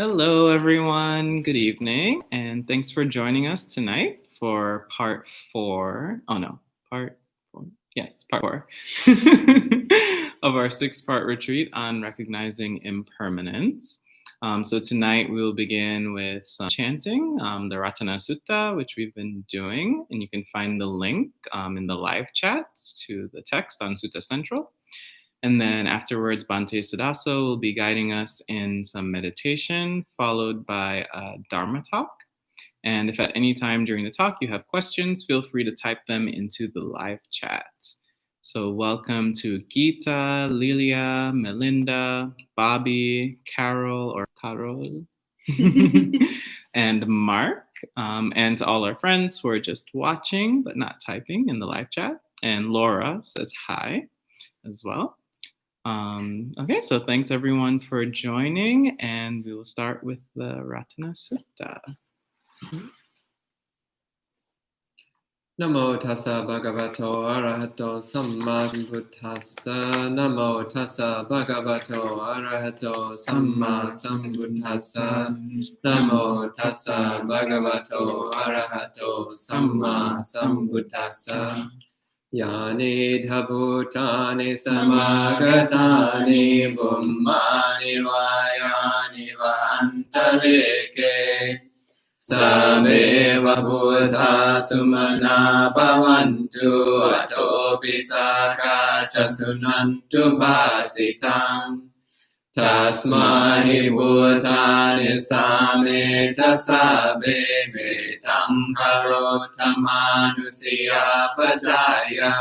Hello, everyone. Good evening, and thanks for joining us tonight for part 4. Oh, no, part 4. Yes, part 4 of our 6-part retreat on recognizing impermanence. So tonight we will begin with some chanting, the Ratana Sutta, which we've been doing, and you can find the link in the live chat to the text on Sutta Central. And then afterwards, Bhante Suddhaso will be guiding us in some meditation, followed by a Dharma talk. And if at any time during the talk you have questions, feel free to type them into the live chat. So welcome to Gita, Lilia, Melinda, Bobby, Carol, and Mark, and to all our friends who are just watching but not typing in the live chat. And Laura says hi as well. Okay, so thanks everyone for joining, and we will start with the Ratana Sutta. Namo tassa bhagavato arahato samma sambuddhassa. Namo tassa bhagavato arahato samma sambuddhassa. Namo tassa bhagavato arahato samma sambuddhassa. Yani dhabhutani samagatani bummani vayani vantaleke. Sameva bhuta sumana bhavantu atopi sakata sunantu bhasitam. Tasmahi bhutani sameta sabe vetam karotamanusya pajaya.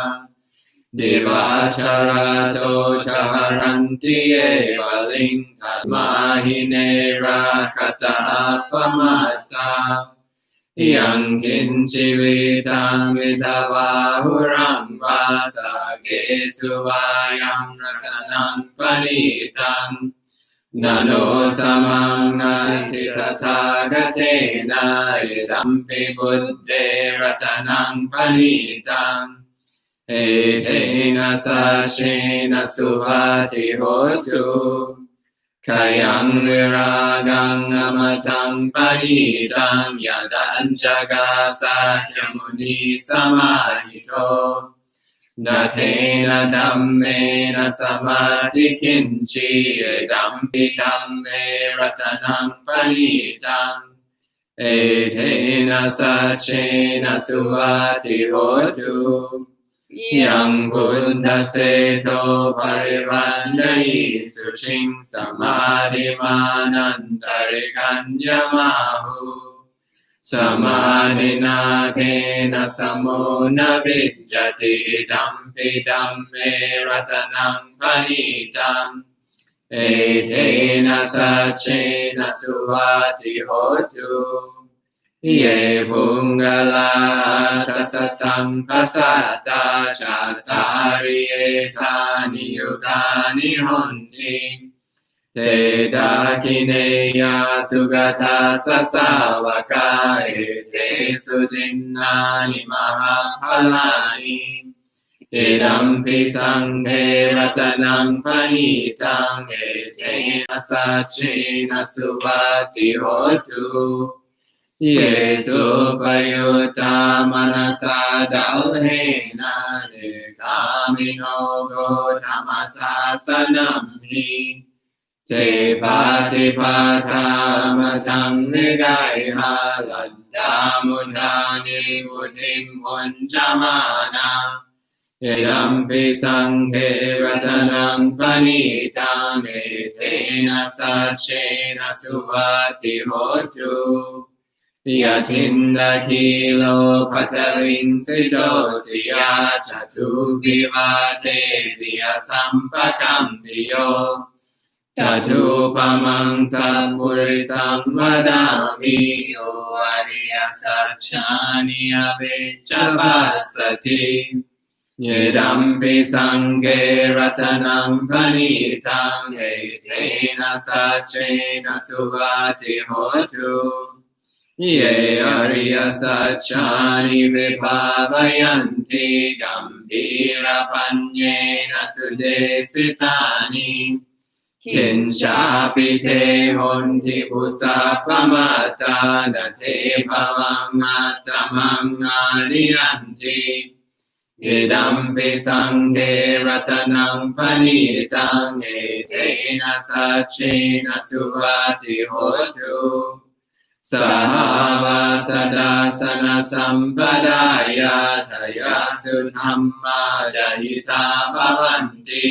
Devacharato chaharanti eva ling tasmahi nera kata apamata. Yang kinchi vitam vidavahurang vasage suvayam ratanang panitam. Nano samang nati tathagatena idampi buddhe ratanang panitam. Etena sachena suvati hotu. Kayang viragang amatang panitam yadan jaga sakyamuni samahito. Natena dhammena samati kinchi edampi dhamme ratanang panitam. Etena sachena suvati hotu. Yang buddha seto parivannai suching samadhimanantarikanyamahu. Samadhina tena samona vijjati idampi dhamme ratanang panitam. Etena sachena suvati hotu. Ye bungala tasatang pasata chatari etani yugani honti. Te dakineya sugata sasavaka ete sudinnani mahapalani. Idampi sanghe ratanang panitang etena sachena suvati hotu. Yesu payuta manasa dalhena nekamino gotamasa sanamhi. Te patipata matang nigaiha laddamudhani mutim vanjamana. Idampi sanghe ratanang panitang etena sachena suvati hotu. Yatinda kilo pataling sito siya chatu vivate via sampakampiyo. Tatu pamang sapurisam vadami o ariya sachani avechabasati. Yedampi sanghe ratanang panitang etena sachena suvati hotu. Ye ariya sachani vibhavayanti gambhira panyena sudesitani. ขินชาปิเทหนทิปุสัพพมัตตานาเทภวังอัตตมังอานิยันติอิดัมปิสังเฆรัตนังปณิตังเอเทนะสัจเจนะสุวัตติโหตุสหาวาสดาสนะสัมปดายาทายาสุธรรมาจหิตาภวันติ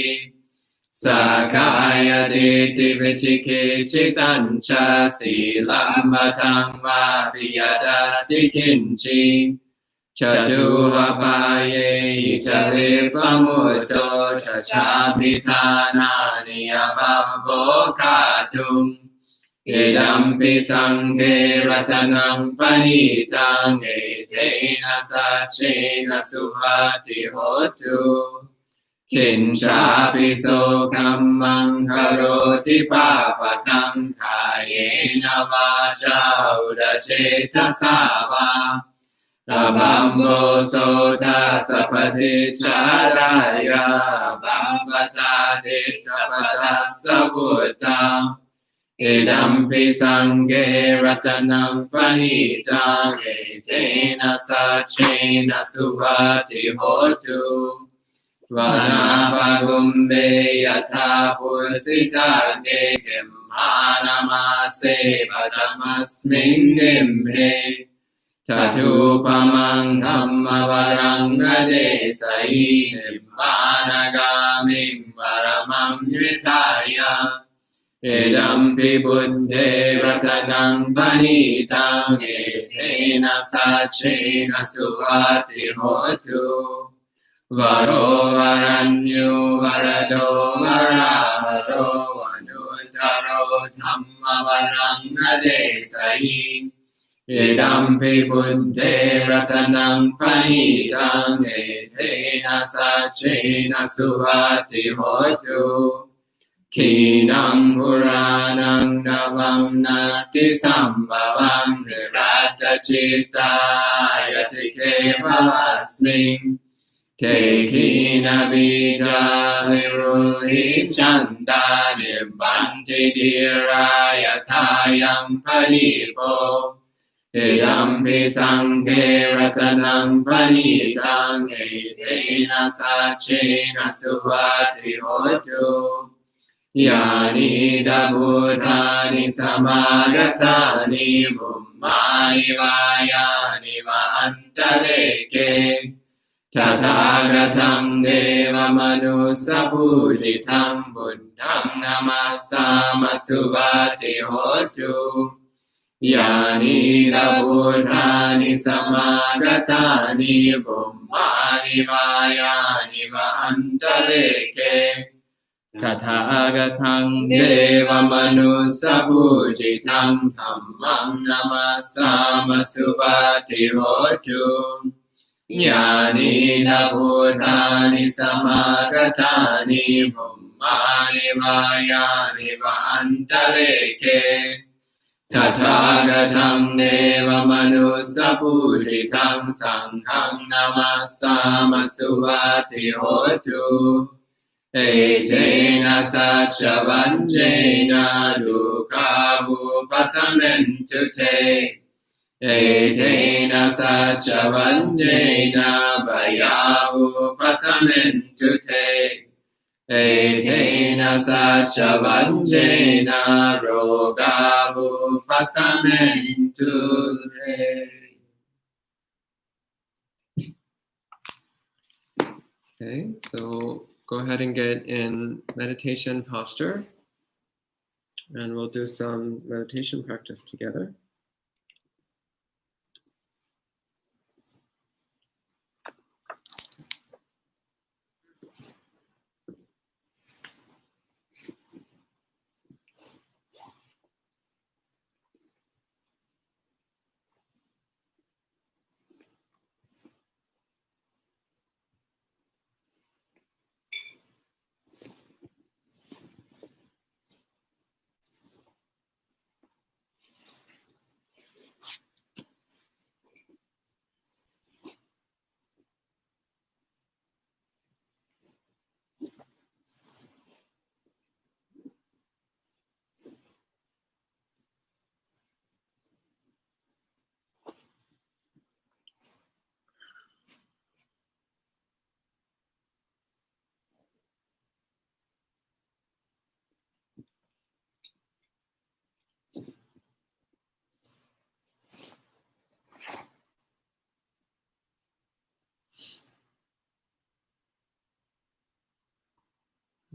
สักขายดิติวิจิกิจฉิตัญชาสีลัมปะทังวาปิยดัตติคินจิจตุหปายเยหิจาริปมุตโตชฌาปิทานานิยปะโภคาตุงอิดัมปิสังเฆรัตนังปณิตังเอเทนะสัจเจนะสุวัตติโหตุขินชาปิโสกัมมังคโรติปาปะกังขายเยนะวาจาอุดเจตสาวาระบัมโมโสทัสสะปฏิชารายาบัมปตาดิตตปตัสสะพุทธาอิดัมปิสังเฆรัตนังปณิตังเอเทนะสัจเจนะสุวัตติโหตุวานาภกุมเบยถาปุสิตาเกเกมหานามาเสปะตมัสมิงเกมเพทัตุปมังธัมมวรังอเดสัยนิพพานากามิงวรมังยุทายาอิดัมปิบุตเทรัตนังปณิตังเอเทนะสัจเจนะสุวัตติโหตุวโรวรัญญูวรโดวราหโรวนุตตโรธัมมวรังอเดสัยอิดัมปิบุตเทรัตนังปณิตังเอเทนะสัจเจนะสุวัตติโหตุขีนังปุรานังนวัมนาทิสัมภวังรัตจิตายติเขภวัสมิงเทขีนาบิจาวิรุหิจันดานิบันติดิรายทายังปริโภอิดัมปิสังเฆรัตนังปณิตังเอเทนะสัจเจนะสุวัตติโหตุยานิดาบุธานิสมากตานิบุมมานิวายานิวะอันตะเลเกตถาคตังเดวมนุสสภูจิตังบุตตังนามัสสามสุวัตติโหตุยานิดาบุธานิสมากตานิบุมมานิวายานิวะอันตะเลเกตถาคตังเดวมนุสสภูจิตังธัมมังนามัสสามสุวัตติโหตุญาณิทาภูธานิสมากตานิบุมมานิวายานิวะอันตะเลเกตถาคตังเดวมนุสสภูจิตังสังฆังนามัสสามสุวัตติโหตุเอเทนะสัจจวัญเจนะดุขาบุปสัมเมนตุเตเอเทนะสัจจวัญเจนะบายาบุปสัมเมนตุเตเอเทนะสัจจวัญเจนะโรกาบุปสัมเมนตุเตOkay, so go ahead and get in meditation posture, and we'll do some meditation practice together.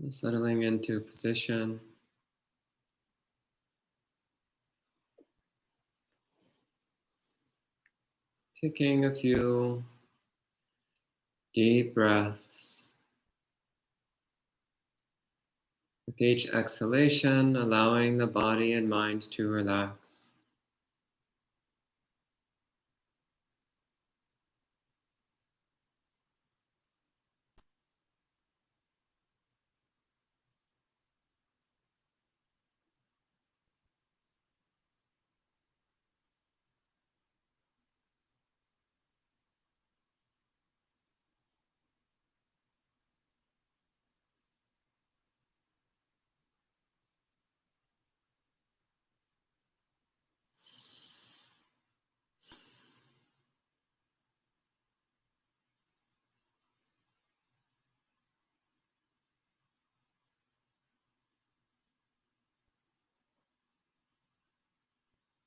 Settling into position. Taking a few deep breaths. With each exhalation, allowing the body and mind to relax.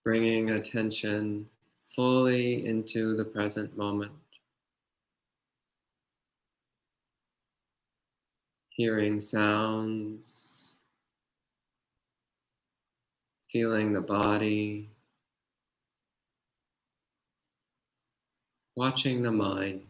Bringing attention fully into the present moment. Hearing sounds, feeling the body, watching the mind.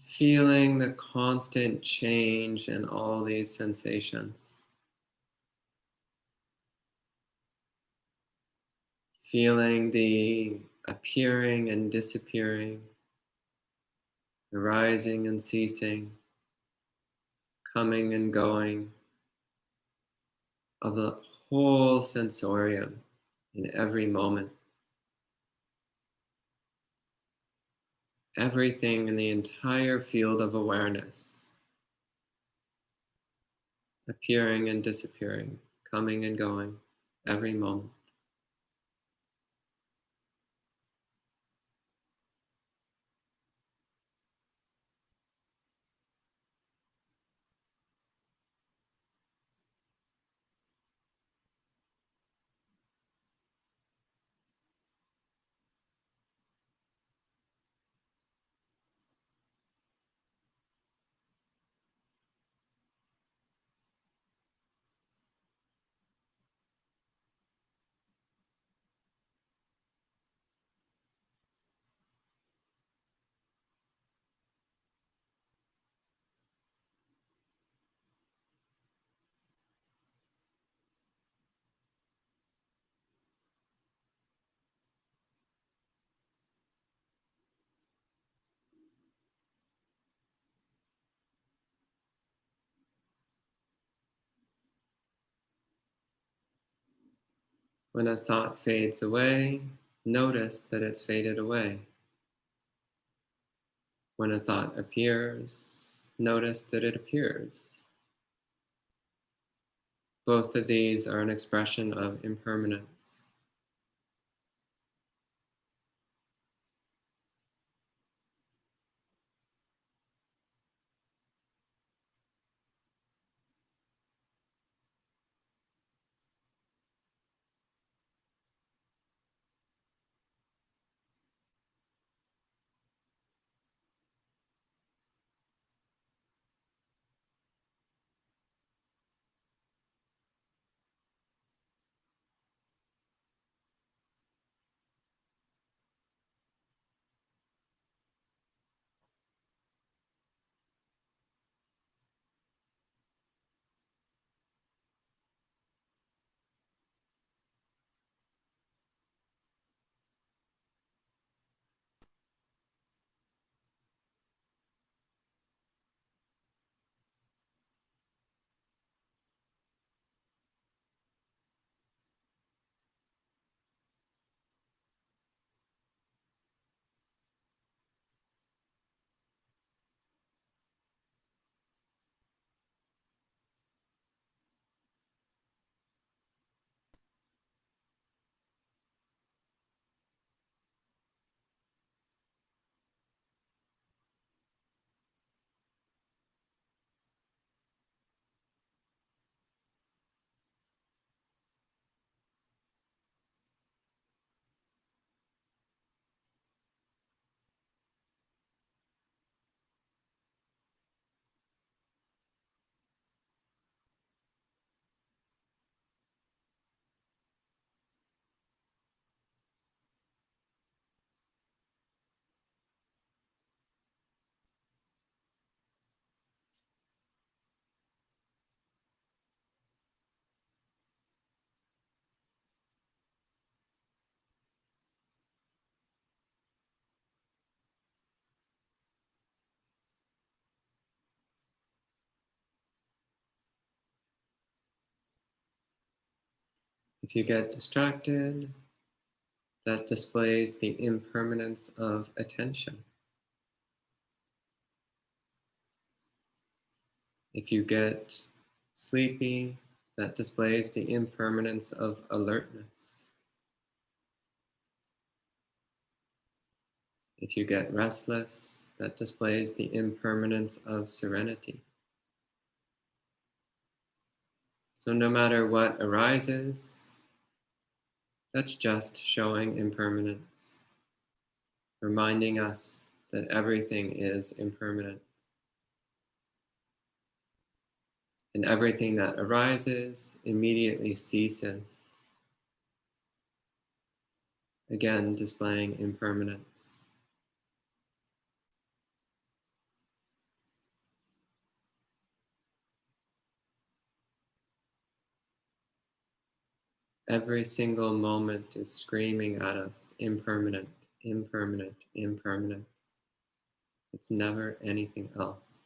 Feeling the constant change in all these sensations. Feeling the appearing and disappearing, the rising and ceasing, coming and going of the whole sensorium in every moment. Everything in the entire field of awareness, appearing and disappearing, coming and going, every moment. When a thought fades away, notice that it's faded away. When a thought appears, notice that it appears. Both of these are an expression of impermanence. If you get distracted, that displays the impermanence of attention. If you get sleepy, that displays the impermanence of alertness. If you get restless, that displays the impermanence of serenity. So no matter what arises, that's just showing impermanence, reminding us that everything is impermanent. And everything that arises immediately ceases, again displaying impermanence. Every single moment is screaming at us, impermanent, impermanent, impermanent. It's never anything else.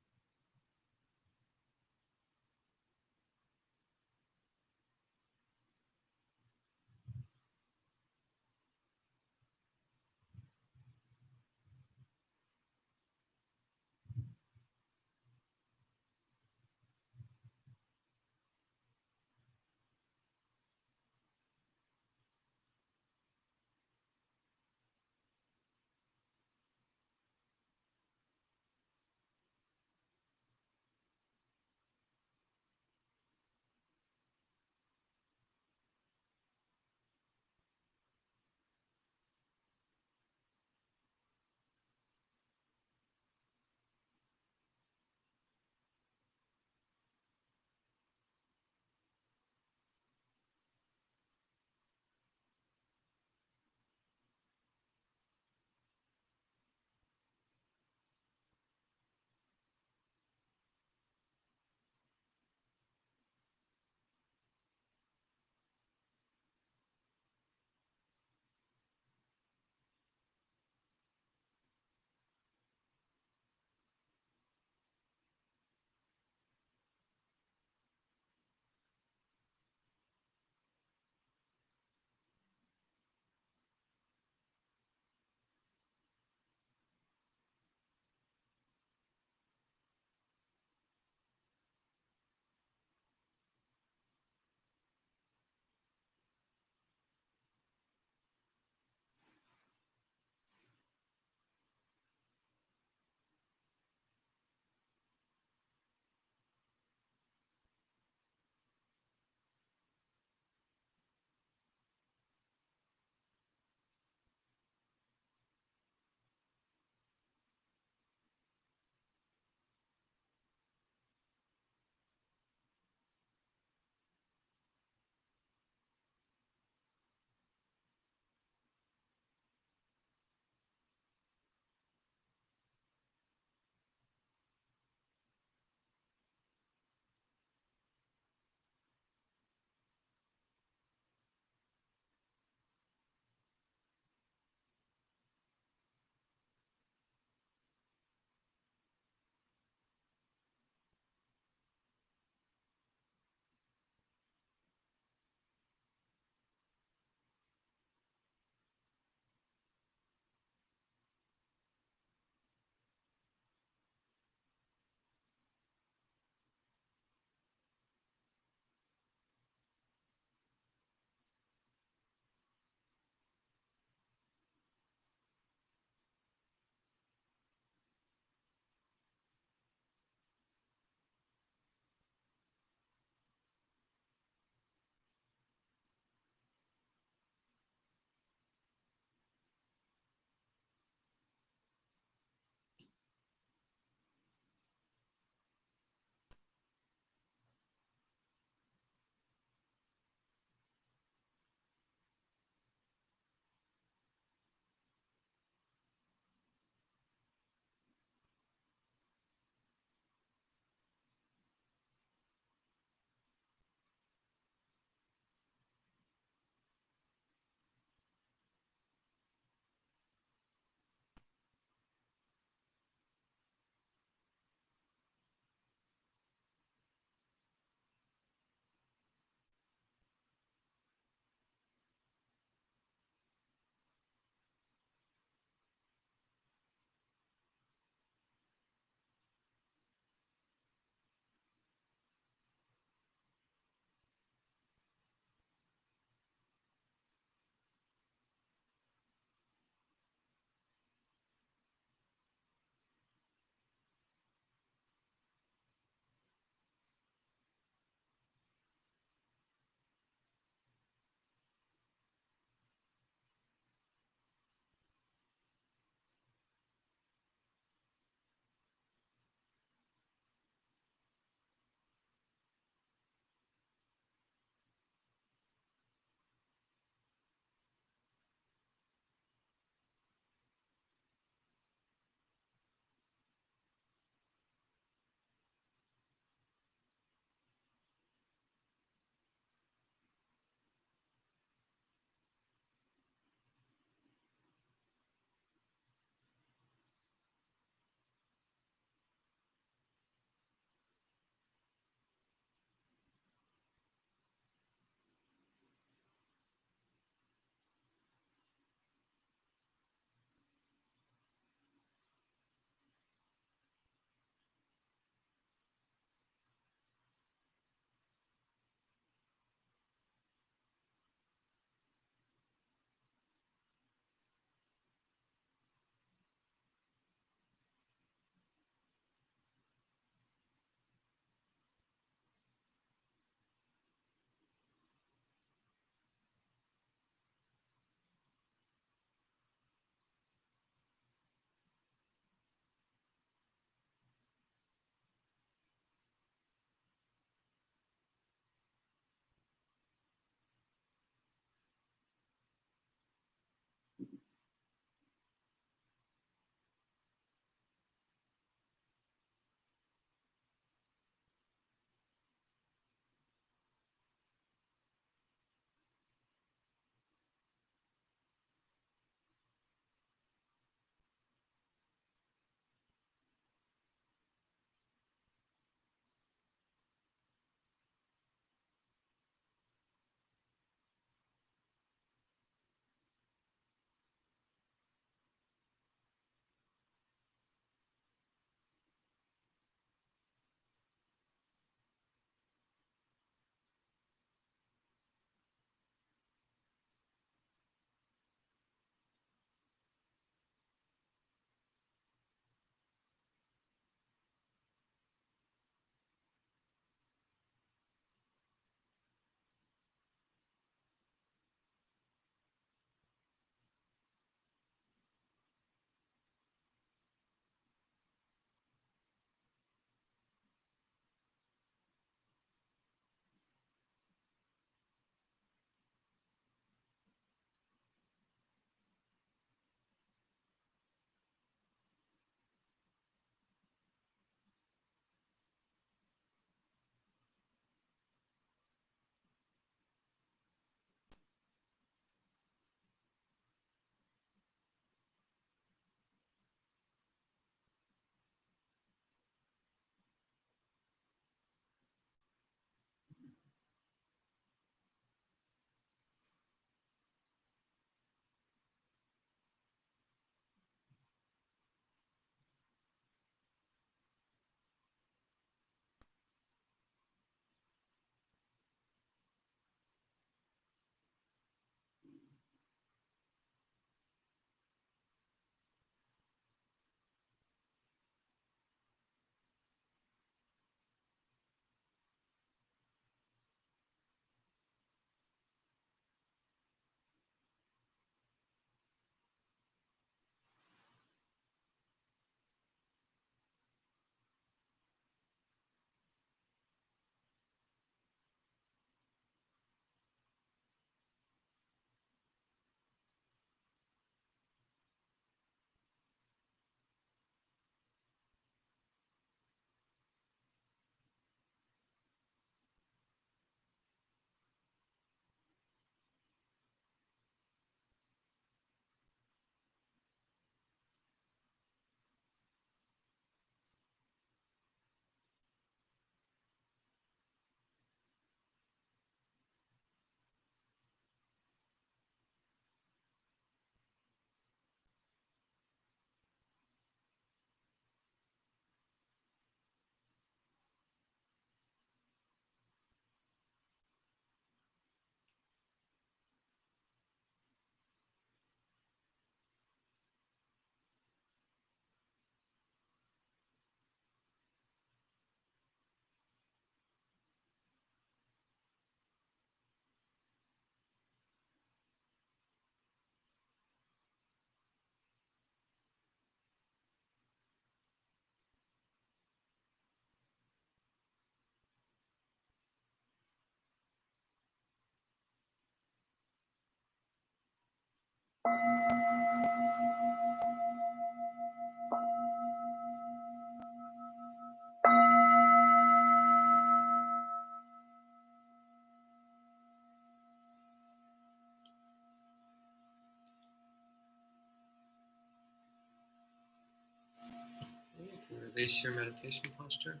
Release your meditation posture.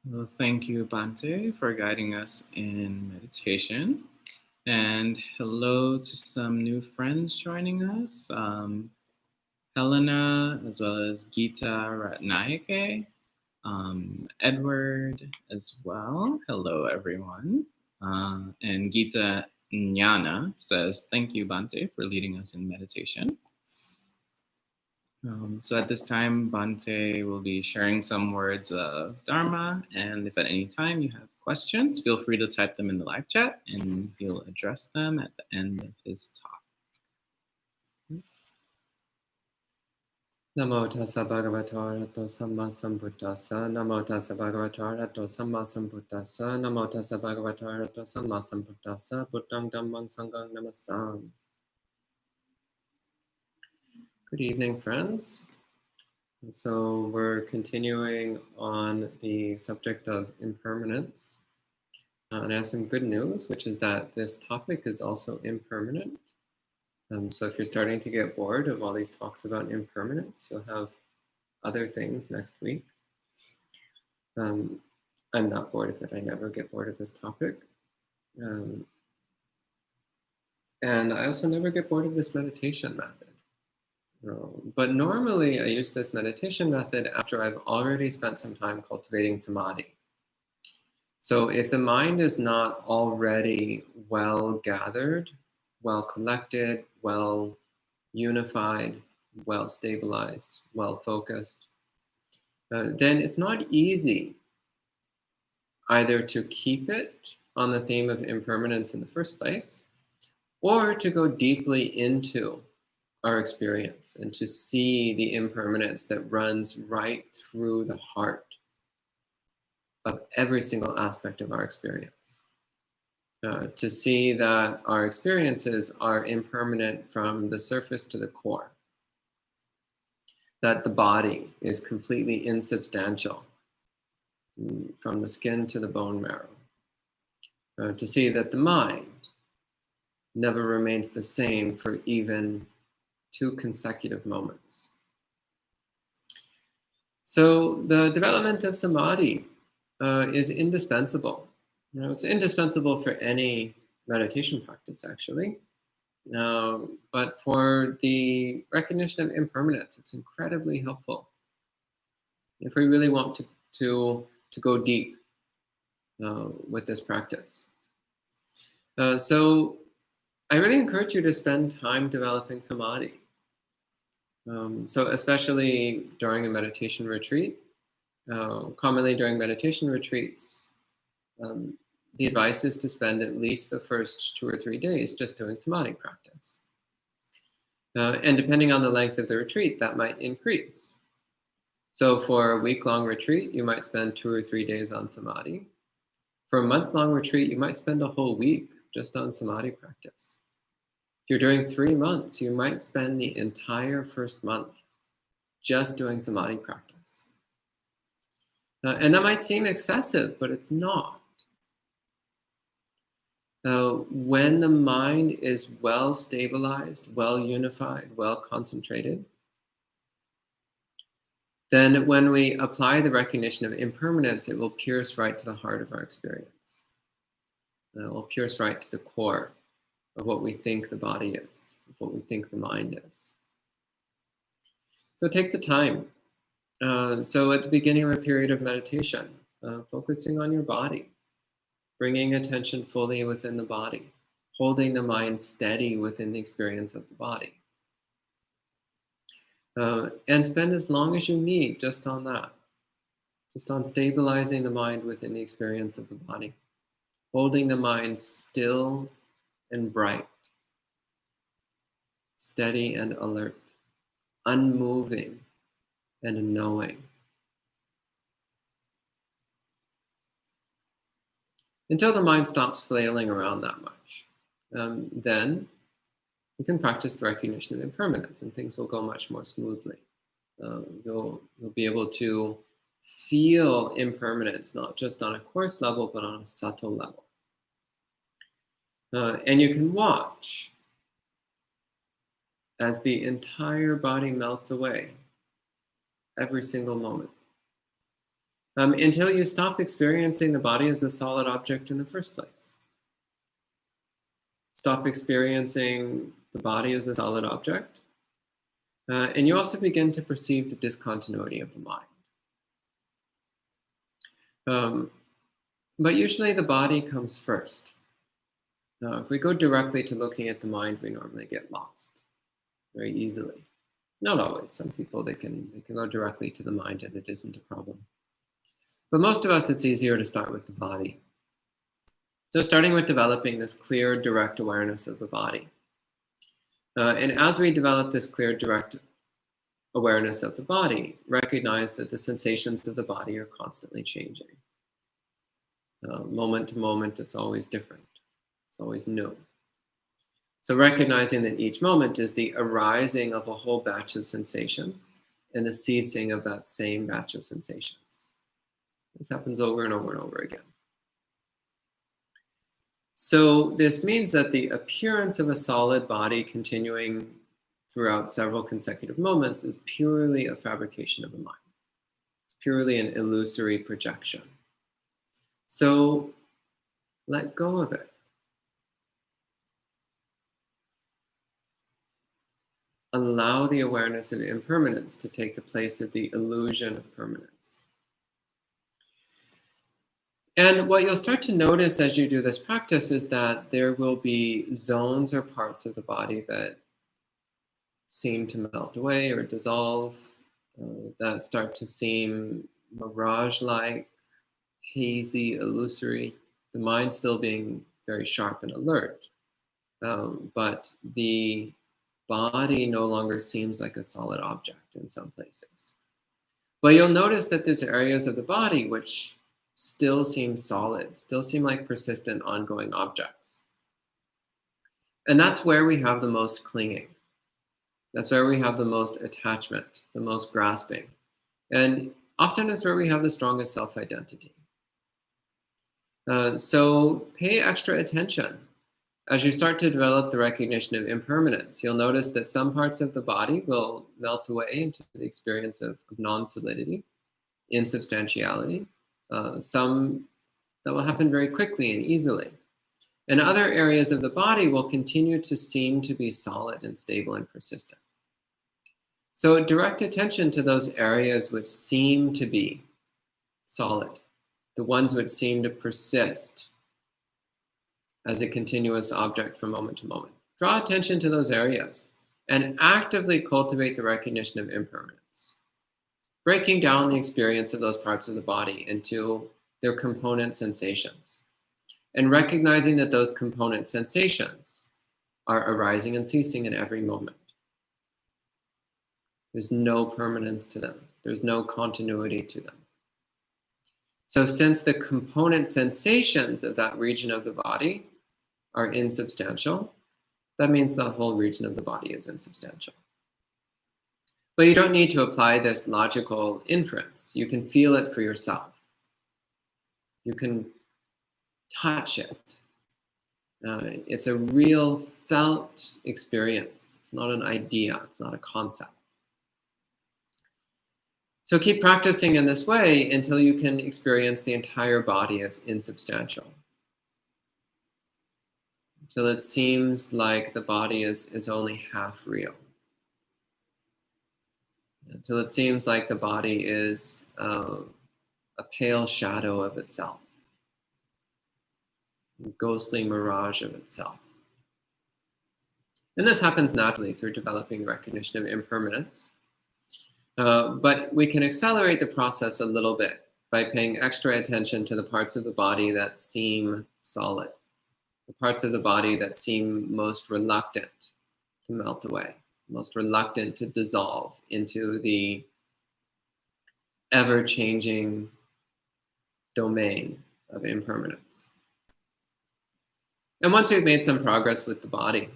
So thank you, Bhante, for guiding us in meditation. And hello to some new friends joining us. Helena, as well as Gita Ratnayake, Edward as well. Hello, everyone. And Gita Jnana says, thank you, Bhante, for leading us in meditation. So at this time, Bhante will be sharing some words of Dharma, and if at any time you have questions, feel free to type them in the live chat, and he'll address them at the end of his talk. Namo tassa bhagavato arahato samma sambuddhassa. Namo tassa bhagavato arahato samma sambuddhassa. Namo tassa bhagavato arahato samma sambuddhassa. Buddham dhammam sangham namassami. Good evening, friends. So we're continuing on the subject of impermanence. And I have some good news, which is that this topic is also impermanent. So if you're starting to get bored of all these talks about impermanence, you'll have other things next week. I'm not bored of it. I never get bored of this topic. And I also never get bored of this meditation method. But normally I use this meditation method after I've already spent some time cultivating samadhi. So if the mind is not already well gathered, well collected, well unified, well stabilized, well focused, then it's not easy either to keep it on the theme of impermanence in the first place, or to go deeply into our experience and to see the impermanence that runs right through the heart of every single aspect of our experience. To see that our experiences are impermanent from the surface to the core, that the body is completely insubstantial from the skin to the bone marrow, to see that the mind never remains the same for even 2 consecutive moments. So the development of samadhi is indispensable. It's indispensable for any meditation practice, actually. But for the recognition of impermanence, it's incredibly helpful if we really want to go deep with this practice. So I really encourage you to spend time developing samadhi. So especially during a meditation retreat, commonly during meditation retreats, the advice is to spend at least the first 2 or 3 days just doing samadhi practice. And depending on the length of the retreat, that might increase. So for a week-long retreat, you might spend 2 or 3 days on samadhi. For a month-long retreat, you might spend a whole week just on samadhi practice. If you're doing 3 months, you might spend the entire first month just doing samadhi practice. And that might seem excessive, but it's not. When the mind is well stabilized, well unified, well concentrated, then when we apply the recognition of impermanence, it will pierce right to the heart of our experience. It will pierce right to the core of what we think the body is, of what we think the mind is. So take the time. So at the beginning of a period of meditation, focusing on your body, bringing attention fully within the body, holding the mind steady within the experience of the body. And spend as long as you need just on that, just on stabilizing the mind within the experience of the body, holding the mind still and bright, steady and alert, unmoving and knowing. Until the mind stops flailing around that much. Then you can practice the recognition of impermanence and things will go much more smoothly. You'll be able to feel impermanence, not just on a coarse level, but on a subtle level. And you can watch as the entire body melts away every single moment. Until you stop experiencing the body as a solid object in the first place. Stop experiencing the body as a solid object. And you also begin to perceive the discontinuity of the mind. But usually the body comes first. If we go directly to looking at the mind, we normally get lost very easily. Not always. Some people, they can go directly to the mind and it isn't a problem. But most of us, it's easier to start with the body. So starting with developing this clear, direct awareness of the body. And as we develop this clear, direct awareness of the body, recognize that the sensations of the body are constantly changing. Moment to moment, it's always different. It's always new. So recognizing that each moment is the arising of a whole batch of sensations and the ceasing of that same batch of sensations. This happens over and over and over again. So this means that the appearance of a solid body continuing throughout several consecutive moments is purely a fabrication of the mind. It's purely an illusory projection. So let go of it. Allow the awareness of impermanence to take the place of the illusion of permanence. And what you'll start to notice as you do this practice is that there will be zones or parts of the body that seem to melt away or dissolve, that start to seem mirage-like, hazy, illusory, the mind still being very sharp and alert. But the body no longer seems like a solid object in some places. But you'll notice that there's areas of the body which still seem solid, still seem like persistent, ongoing objects. And that's where we have the most clinging. That's where we have the most attachment, the most grasping. And often it's where we have the strongest self-identity. So pay extra attention. As you start to develop the recognition of impermanence, you'll notice that some parts of the body will melt away into the experience of non-solidity, insubstantiality. Some that will happen very quickly and easily. And other areas of the body will continue to seem to be solid and stable and persistent. So direct attention to those areas which seem to be solid, the ones which seem to persist as a continuous object from moment to moment. Draw attention to those areas and actively cultivate the recognition of impermanence, breaking down the experience of those parts of the body into their component sensations, and recognizing that those component sensations are arising and ceasing in every moment. There's no permanence to them. There's no continuity to them. So since the component sensations of that region of the body are insubstantial, that means the whole region of the body is insubstantial. But you don't need to apply this logical inference. You can feel it for yourself. You can touch it. It's a real felt experience. It's not an idea. It's not a concept. So keep practicing in this way until you can experience the entire body as insubstantial. Until it seems like the body is only half real. Until it seems like the body is a pale shadow of itself, a ghostly mirage of itself. And this happens naturally through developing recognition of impermanence. But we can accelerate the process a little bit by paying extra attention to the parts of the body that seem solid, the parts of the body that seem most reluctant to melt away, most reluctant to dissolve into the ever-changing domain of impermanence. And once we've made some progress with the body,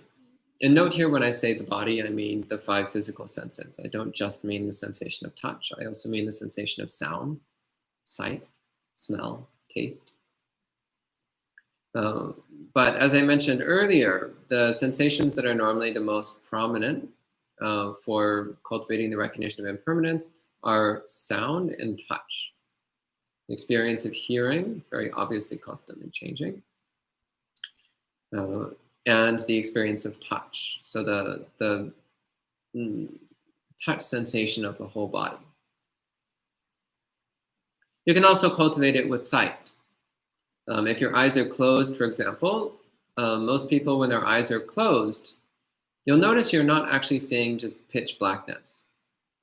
and note here when I say the body, I mean the 5 physical senses. I don't just mean the sensation of touch. I also mean the sensation of sound, sight, smell, taste. But as I mentioned earlier, the sensations that are normally the most prominent for cultivating the recognition of impermanence are sound and touch. The experience of hearing, very obviously constantly changing, and the experience of touch. So the touch sensation of the whole body. You can also cultivate it with sight. If your eyes are closed, for example, most people, when their eyes are closed, you'll notice you're not actually seeing just pitch blackness.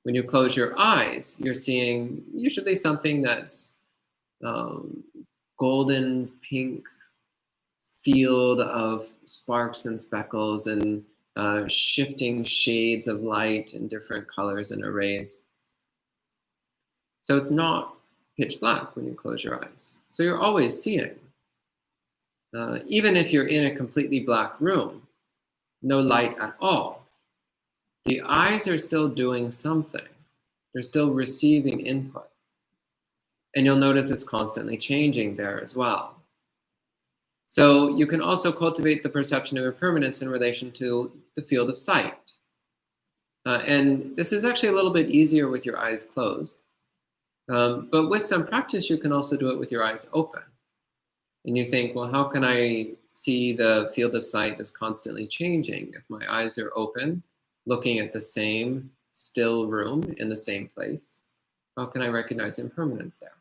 When you close your eyes, you're seeing usually something that's golden pink field of sparks and speckles and shifting shades of light in different colors and arrays. So it's not pitch black when you close your eyes. So you're always seeing. Even if you're in a completely black room, no light at all, the eyes are still doing something. They're still receiving input. And you'll notice it's constantly changing there as well. So you can also cultivate the perception of impermanence in relation to the field of sight. And this is actually a little bit easier with your eyes closed. But with some practice, you can also do it with your eyes open. And you think, well, how can I see the field of sight as constantly changing if my eyes are open, looking at the same still room in the same place? How can I recognize impermanence there?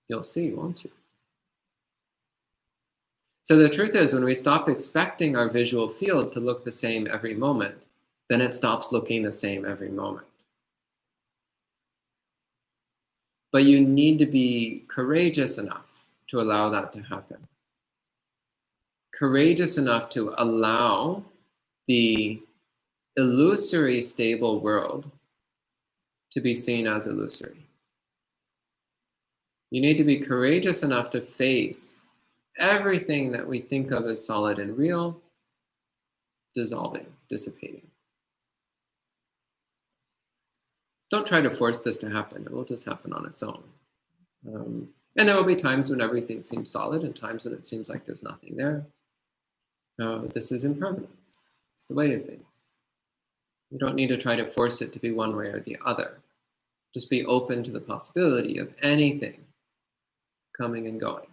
You'll see, won't you? So the truth is, when we stop expecting our visual field to look the same every moment, then it stops looking the same every moment. But you need to be courageous enough to allow that to happen. Courageous enough to allow the illusory stable world to be seen as illusory. You need to be courageous enough to face everything that we think of as solid and real, dissolving, dissipating. Don't try to force this to happen. It will just happen on its own. And there will be times when everything seems solid and times when it seems like there's nothing there. This is impermanence. It's the way of things. You don't need to try to force it to be one way or the other. Just be open to the possibility of anything coming and going.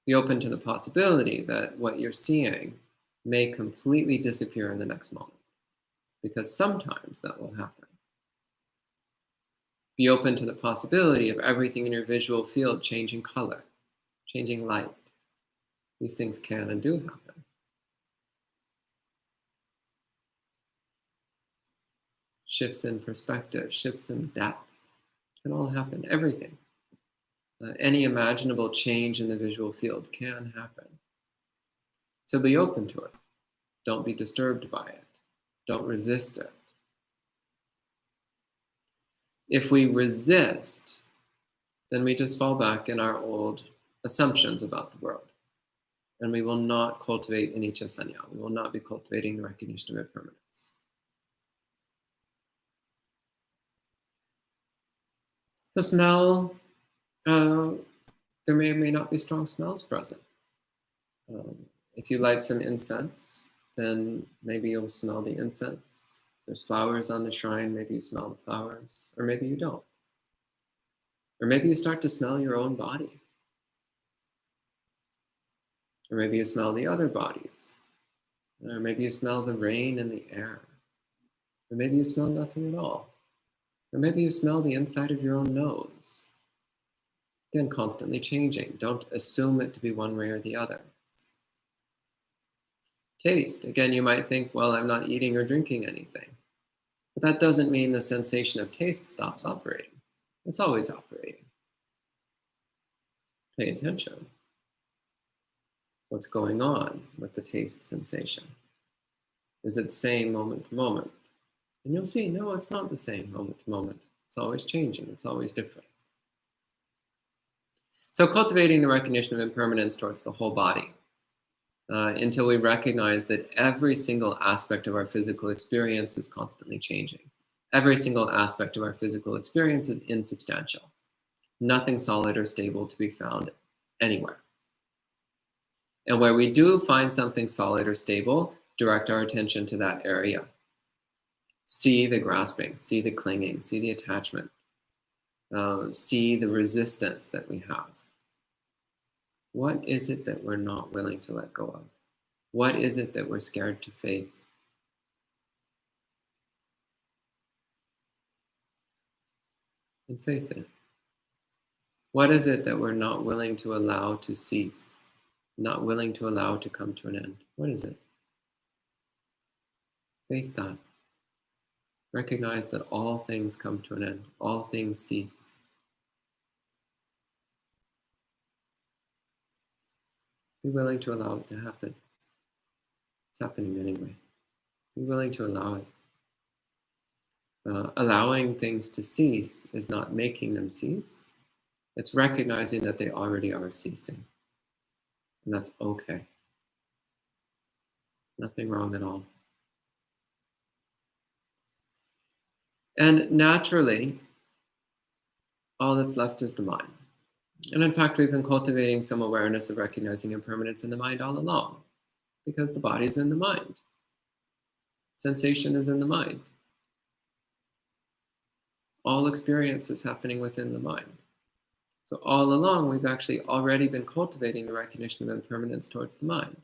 Be open to the possibility that what you're seeing may completely disappear in the next moment, because sometimes that will happen. Be open to the possibility of everything in your visual field changing color, changing light. These things can and do happen. Shifts in perspective, shifts in depth, can all happen, everything. Any imaginable change in the visual field can happen. So be open to it. Don't be disturbed by it. Don't resist it. If we resist, then we just fall back in our old assumptions about the world. And we will not cultivate anicca sanya. We will not be cultivating the recognition of impermanence. The smell, there may or may not be strong smells present. If you light some incense, then maybe you'll smell the incense. If there's flowers on the shrine, maybe you smell the flowers, or maybe you don't. Or maybe you start to smell your own body. Or maybe you smell the other bodies. Or maybe you smell the rain and the air. Or maybe you smell nothing at all. Or maybe you smell the inside of your own nose. Again, constantly changing. Don't assume it to be one way or the other. Taste. Again, you might think, well, I'm not eating or drinking anything. But that doesn't mean the sensation of taste stops operating. It's always operating. Pay attention. What's going on with the taste sensation? Is it the same moment to moment? And you'll see, no, it's not the same moment to moment. It's always changing. It's always different. So cultivating the recognition of impermanence towards the whole body until we recognize that every single aspect of our physical experience is constantly changing. Every single aspect of our physical experience is insubstantial. Nothing solid or stable to be found anywhere. And where we do find something solid or stable, direct our attention to that area. See the grasping, see the clinging, see the attachment, see the resistance that we have. What is it that we're not willing to let go of? What is it that we're scared to face? And face it. What is it that we're not willing to allow to cease? Not willing to allow to come to an end? What is it? Face that. Recognize that all things come to an end. All things cease. Be willing to allow it to happen. It's happening anyway. Be willing to allow it. Allowing things to cease is not making them cease. It's recognizing that they already are ceasing. And that's okay. Nothing wrong at all. And naturally, all that's left is the mind. And in fact, we've been cultivating some awareness of recognizing impermanence in the mind all along, because the body is in the mind. Sensation is in the mind. All experience is happening within the mind. So all along, we've actually already been cultivating the recognition of impermanence towards the mind.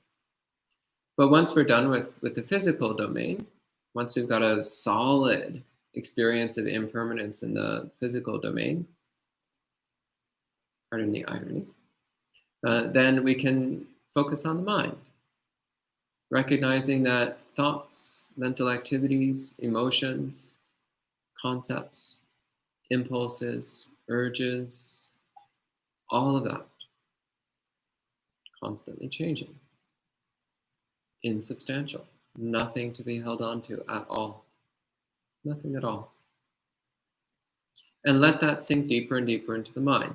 But once we're done with the physical domain, once we've got a solid experience of impermanence in the physical domain, pardon the irony, then we can focus on the mind, recognizing that thoughts, mental activities, emotions, concepts, impulses, urges, all of that, constantly changing, insubstantial, nothing to be held on to at all, nothing at all. And let that sink deeper and deeper into the mind.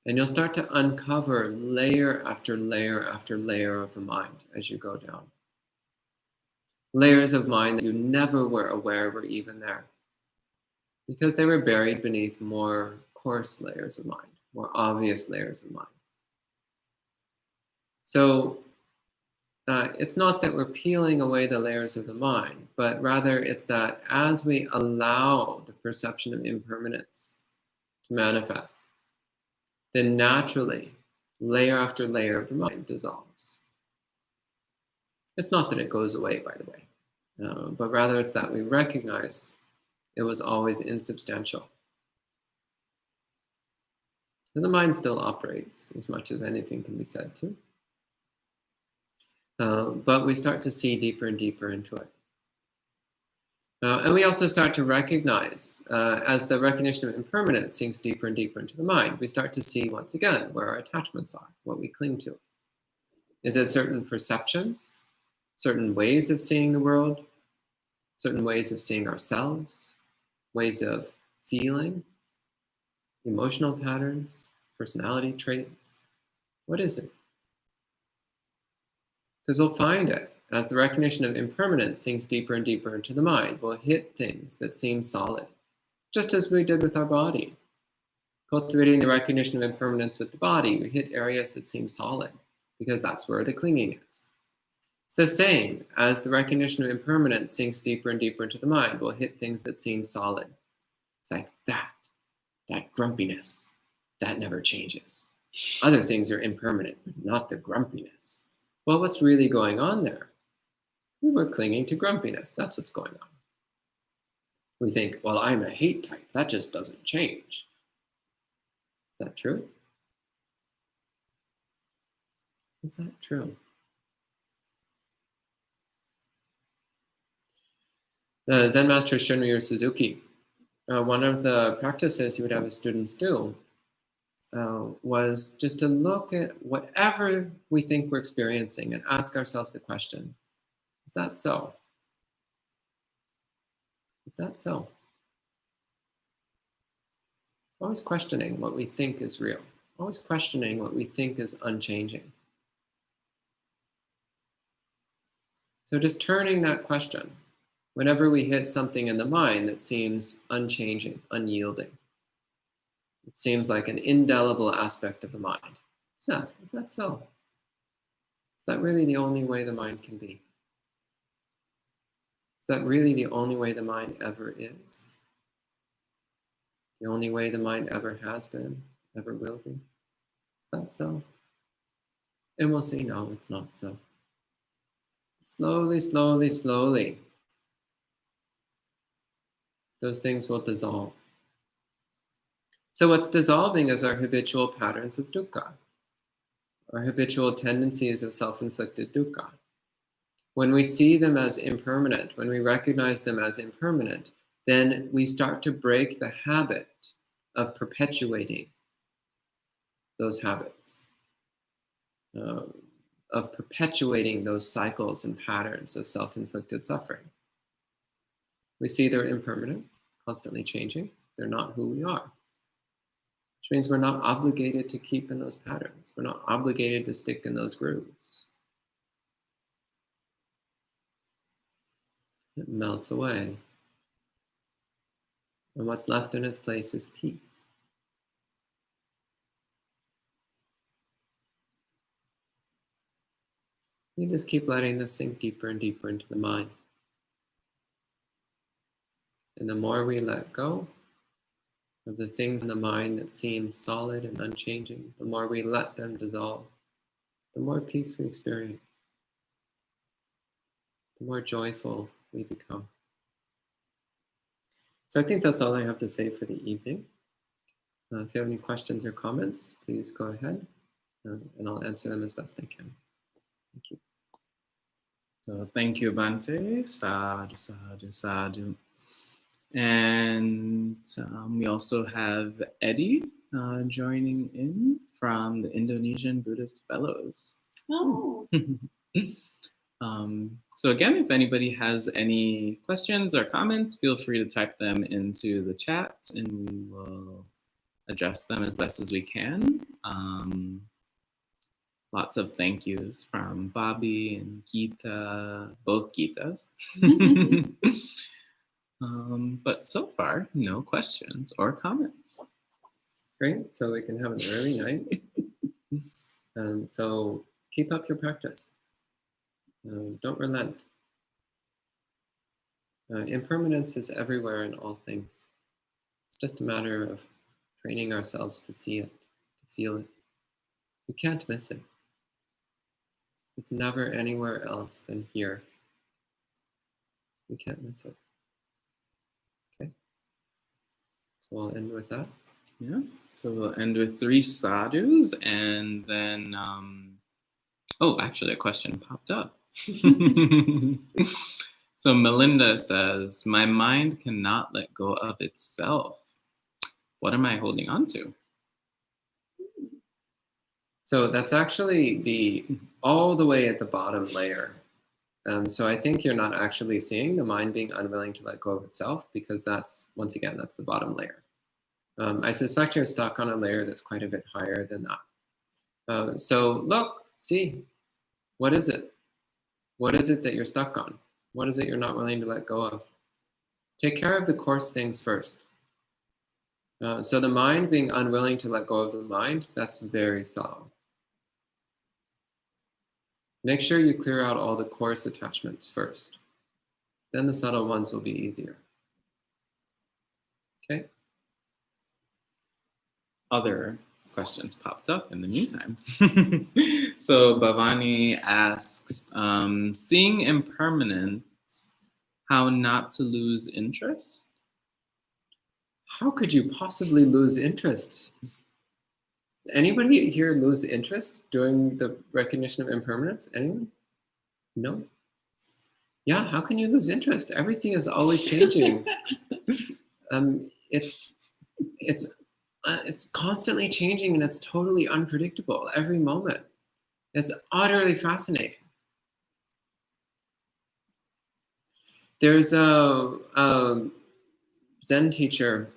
And you'll start to uncover layer after layer after layer of the mind as you go down. Layers of mind that you never were aware were even there, because they were buried beneath more coarse layers of mind, more obvious layers of mind. So it's not that we're peeling away the layers of the mind, but rather it's that as we allow the perception of impermanence to manifest, then naturally, layer after layer of the mind dissolves. It's not that it goes away, by the way, but rather it's that we recognize it was always insubstantial. And the mind still operates as much as anything can be said to. But we start to see deeper and deeper into it. And we also start to recognize, as the recognition of impermanence sinks deeper and deeper into the mind, we start to see once again where our attachments are, what we cling to. Is it certain perceptions, certain ways of seeing the world, certain ways of seeing ourselves, ways of feeling, emotional patterns, personality traits? What is it? Because we'll find it. As the recognition of impermanence sinks deeper and deeper into the mind, we'll hit things that seem solid, just as we did with our body. Cultivating the recognition of impermanence with the body, we hit areas that seem solid, because that's where the clinging is. It's the same. As the recognition of impermanence sinks deeper and deeper into the mind, we'll hit things that seem solid. It's like that grumpiness, that never changes. Other things are impermanent, but not the grumpiness. Well, what's really going on there? We're clinging to grumpiness. That's what's going on. We think, well, I'm a hate type. That just doesn't change. Is that true? Is that true? The Zen master Shunryu Suzuki, one of the practices he would have his students do was just to look at whatever we think we're experiencing and ask ourselves the question, is that so? Is that so? Always questioning what we think is real. Always questioning what we think is unchanging. So just turning that question whenever we hit something in the mind that seems unchanging, unyielding. It seems like an indelible aspect of the mind. Just ask, is that so? Is that really the only way the mind can be? Is that really the only way the mind ever is? The only way the mind ever has been, ever will be? Is that so? And we'll say, no, it's not so. Slowly, slowly, slowly, those things will dissolve. So what's dissolving is our habitual patterns of dukkha, our habitual tendencies of self-inflicted dukkha. When we see them as impermanent, when we recognize them as impermanent, then we start to break the habit of perpetuating those habits, of perpetuating those cycles and patterns of self-inflicted suffering. We see they're impermanent, constantly changing. They're not who we are. Which means we're not obligated to keep in those patterns. We're not obligated to stick in those grooves. It melts away. And what's left in its place is peace. You just keep letting this sink deeper and deeper into the mind. And the more we let go of the things in the mind that seem solid and unchanging, the more we let them dissolve, the more peace we experience, the more joyful we become. So I think that's all I have to say for the evening. If you have any questions or comments, please go ahead, and I'll answer them as best I can. Thank you. So thank you, Bhante. Sadhu, sadhu, sadhu. And we also have Eddie joining in from the Indonesian Buddhist Fellows. Oh. So again, if anybody has any questions or comments, feel free to type them into the chat and we will address them as best as we can. Lots of thank yous from Bobby and Gita, both Gitas. But so far, no questions or comments. Great, so we can have an early night. So keep up your practice. Don't relent. Impermanence is everywhere in all things. It's just a matter of training ourselves to see it, to feel it. We can't miss it. It's never anywhere else than here. We can't miss it. Okay? So I'll end with that. Yeah, so we'll end with 3 sadhus and then, oh, actually a question popped up. So Melinda says, my mind cannot let go of itself. What am I holding on to? So that's actually all the way at the bottom layer. So I think you're not actually seeing the mind being unwilling to let go of itself, because that's, once again, that's the bottom layer. I suspect you're stuck on a layer that's quite a bit higher than that. So look, see, what is it? What is it that you're stuck on? What is it you're not willing to let go of? Take care of the coarse things first. So the mind being unwilling to let go of the mind, that's very subtle. Make sure you clear out all the coarse attachments first. Then the subtle ones will be easier. Okay? Other questions popped up in the meantime. So Bhavani asks, seeing impermanence, how not to lose interest? How could you possibly lose interest? Anybody here lose interest during the recognition of impermanence? Anyone? No? Yeah, how can you lose interest? Everything is always changing. It's it's constantly changing and it's totally unpredictable every moment. It's utterly fascinating. There's a Zen teacher,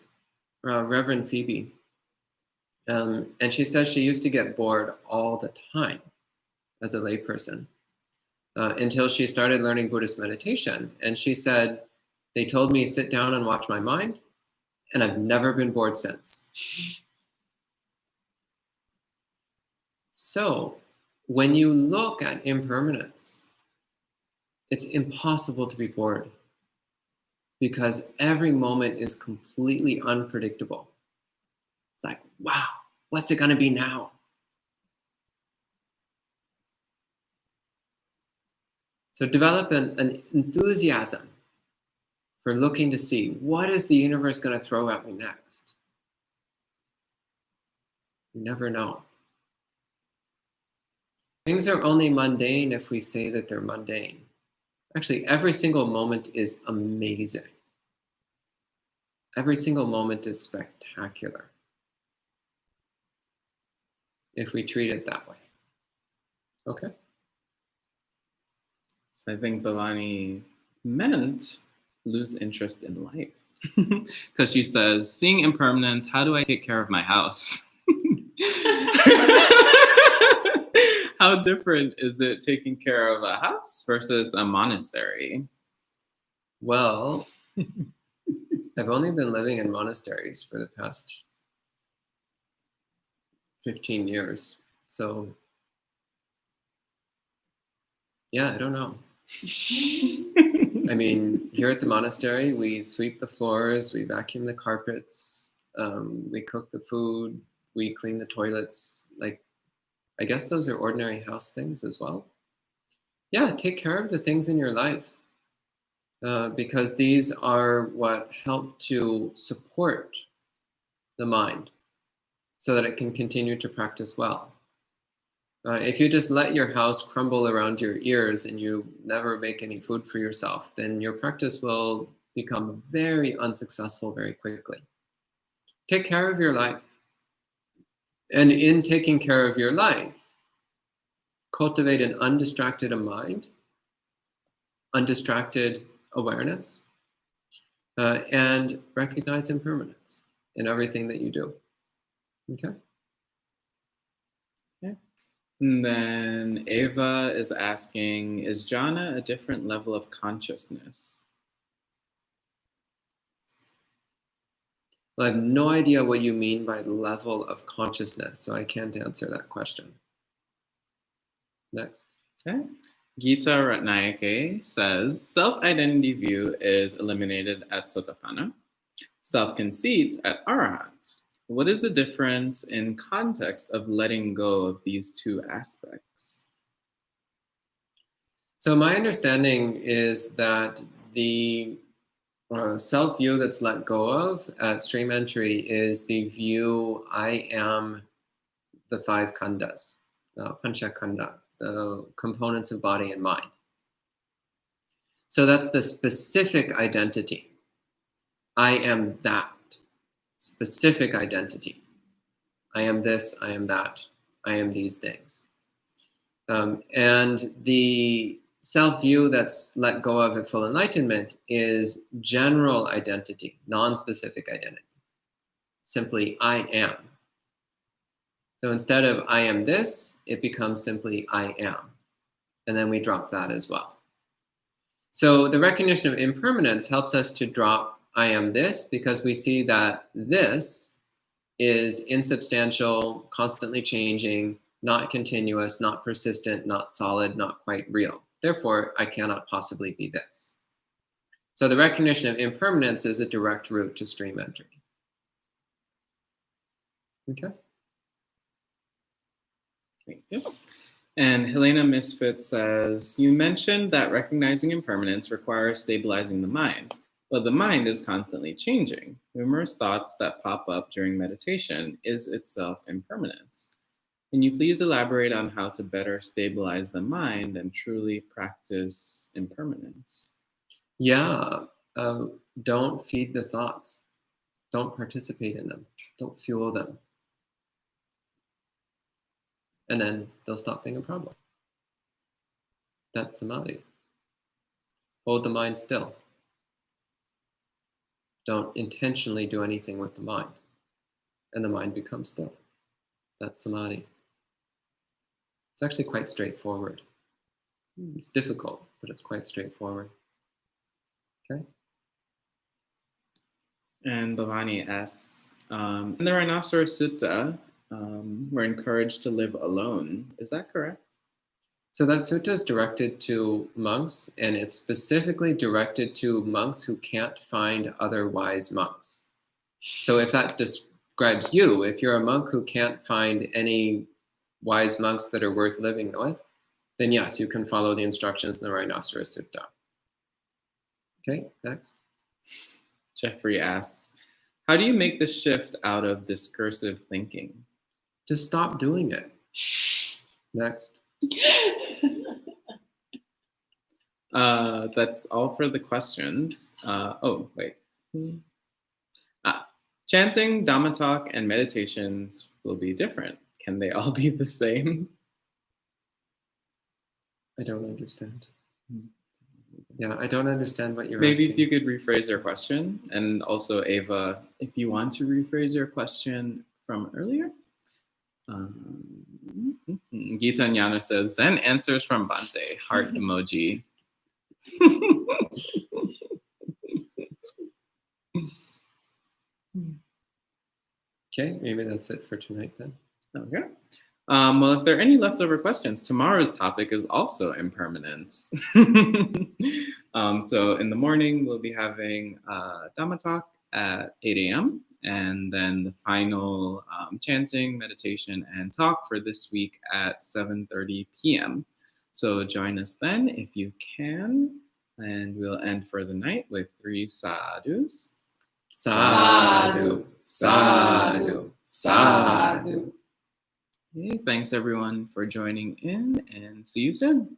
Reverend Phoebe, and she says she used to get bored all the time as a layperson until she started learning Buddhist meditation. And she said, they told me sit down and watch my mind, and I've never been bored since. So when you look at impermanence, it's impossible to be bored because every moment is completely unpredictable. It's like, wow, what's it going to be now? So develop an enthusiasm for looking to see what is the universe going to throw at me next. You never know. Things are only mundane if we say that they're mundane. Actually, every single moment is amazing. Every single moment is spectacular if we treat it that way. Okay? So I think Bhavani meant lose interest in life. Because she says, seeing impermanence, how do I take care of my house? How different is it taking care of a house versus a monastery? Well, I've only been living in monasteries for the past 15 years. So, yeah, I don't know. I mean, here at the monastery, we sweep the floors, we vacuum the carpets, we cook the food, we clean the toilets. Like, I guess those are ordinary house things as well. Yeah, take care of the things in your life because these are what help to support the mind so that it can continue to practice well. If you just let your house crumble around your ears and you never make any food for yourself, then your practice will become very unsuccessful very quickly. Take care of your life. And in taking care of your life, cultivate an undistracted mind, undistracted awareness, and recognize impermanence in everything that you do. Okay? Okay. And then Ava is asking, is jhana a different level of consciousness? Well, I have no idea what you mean by level of consciousness, so I can't answer that question. Next. Okay. Gita Ratnayake says, self-identity view is eliminated at Sotapanna, self-conceit at Arahant. What is the difference in context of letting go of these two aspects? So my understanding is that the self-view that's let go of at stream entry is the view I am the five khandhas, pancha khandha, the components of body and mind. So that's the specific identity. I am that specific identity. I am this, I am that, I am these things. And the self-view that's let go of at full enlightenment is general identity, non-specific identity. Simply, I am. So instead of I am this, it becomes simply I am. And then we drop that as well. So the recognition of impermanence helps us to drop I am this because we see that this is insubstantial, constantly changing, not continuous, not persistent, not solid, not quite real. Therefore, I cannot possibly be this. So the recognition of impermanence is a direct route to stream entry. Okay. Thank you. And Helena Misfit says, you mentioned that recognizing impermanence requires stabilizing the mind, but the mind is constantly changing. Numerous thoughts that pop up during meditation is itself impermanence. Can you please elaborate on how to better stabilize the mind and truly practice impermanence? Yeah, don't feed the thoughts. Don't participate in them. Don't fuel them. And then they'll stop being a problem. That's samadhi. Hold the mind still. Don't intentionally do anything with the mind. And the mind becomes still. That's samadhi. It's actually quite straightforward. It's difficult, but it's quite straightforward. Okay? And Bhavani asks, in the Rhinoceros Sutta, we're encouraged to live alone. Is that correct? So that sutta is directed to monks, and it's specifically directed to monks who can't find other wise monks. So if that describes you, if you're a monk who can't find any wise monks that are worth living with, then yes, you can follow the instructions in the Rhinoceros Sutta. Okay, next. Jeffrey asks, how do you make the shift out of discursive thinking? Just stop doing it. Next. That's all for the questions. Chanting, Dhamma talk, and meditations will be different. Can they all be the same? I don't understand. Yeah, I don't understand what you're asking. Maybe if you could rephrase your question. And also, Ava, if you want to rephrase your question from earlier. Gita Nyana says, Zen answers from Bhante, heart emoji. Okay, maybe that's it for tonight then. Okay. Well, if there are any leftover questions, tomorrow's topic is also impermanence. So in the morning, we'll be having Dhamma talk at 8 a.m. And then the final chanting, meditation, and talk for this week at 7:30 p.m. So join us then if you can. And we'll end for the night with 3 sadhus. Sadhu, sadhu, sadhu. Okay, thanks everyone for joining in, and see you soon.